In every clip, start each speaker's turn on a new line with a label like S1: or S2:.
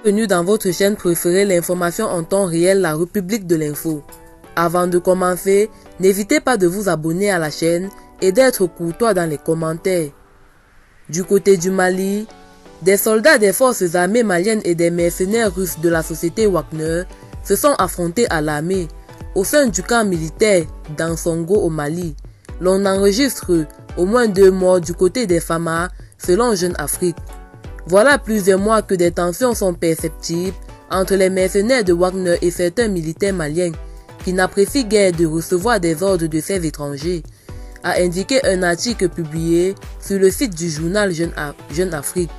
S1: Bienvenue dans votre chaîne préférée, l'information en temps réel, la République de l'info. Avant de commencer, n'hésitez pas de vous abonner à la chaîne et d'être courtois dans les commentaires. Du côté du Mali, des soldats des forces armées maliennes et des mercenaires russes de la société Wagner se sont affrontés à l'armée au sein du camp militaire d'Ansongo au Mali. L'on enregistre au moins 2 morts du côté des FAMA selon Jeune Afrique. Voilà plusieurs mois que des tensions sont perceptibles entre les mercenaires de Wagner et certains militaires maliens qui n'apprécient guère de recevoir des ordres de ces étrangers, a indiqué un article publié sur le site du journal Jeune Afrique.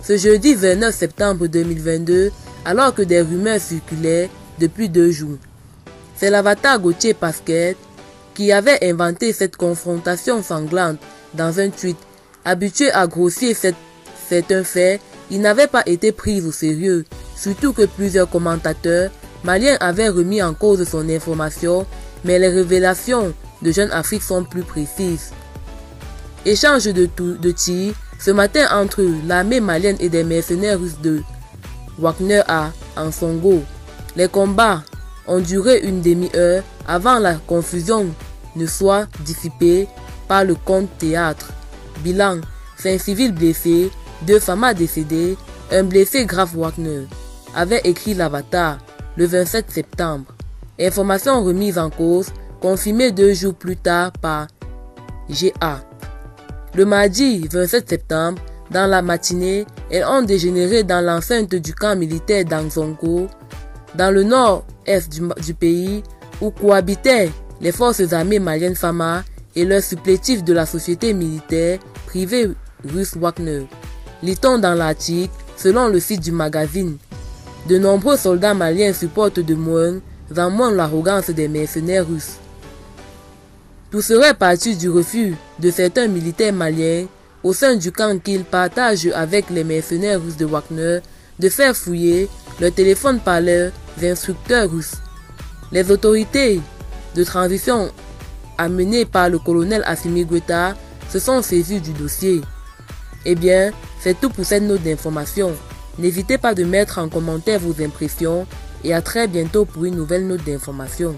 S1: Ce jeudi 29 septembre 2022, alors que des rumeurs circulaient depuis 2 jours. C'est l'avatar Gauthier Pasquet qui avait inventé cette confrontation sanglante dans un tweet. Habitué à grossir certains faits, il n'avait pas été pris au sérieux, surtout que plusieurs commentateurs maliens avaient remis en cause son information, mais les révélations de Jeune Afrique sont plus précises. Échange de tirs ce matin entre l'armée malienne et des mercenaires russes de Wagner à Ansongo. Les combats ont duré une demi-heure avant la confusion ne soit dissipée par le compte-théâtre. Bilan, 5 civils blessés, 2 FAMA décédés, un blessé grave Wagner, avait écrit l'avatar le 27 septembre. Information remise en cause, confirmée 2 jours plus tard par GA. Le mardi 27 septembre, dans la matinée, elles ont dégénéré dans l'enceinte du camp militaire d'Ansongo, dans le nord-est du pays, où cohabitaient les forces armées maliennes FAMA et leurs supplétifs de la société militaire privée russe Wagner. Lit-on dans l'article, selon le site du magazine, de nombreux soldats maliens supportent de moins en moins l'arrogance des mercenaires russes. Tout serait parti du refus de certains militaires maliens au sein du camp qu'ils partagent avec les mercenaires russes de Wagner de faire fouiller leur téléphone par leurs instructeurs russes. Les autorités de transition amenées par le colonel Assimi Goïta se sont saisies du dossier. Eh bien, c'est tout pour cette note d'information. N'hésitez pas de mettre en commentaire vos impressions et à très bientôt pour une nouvelle note d'information.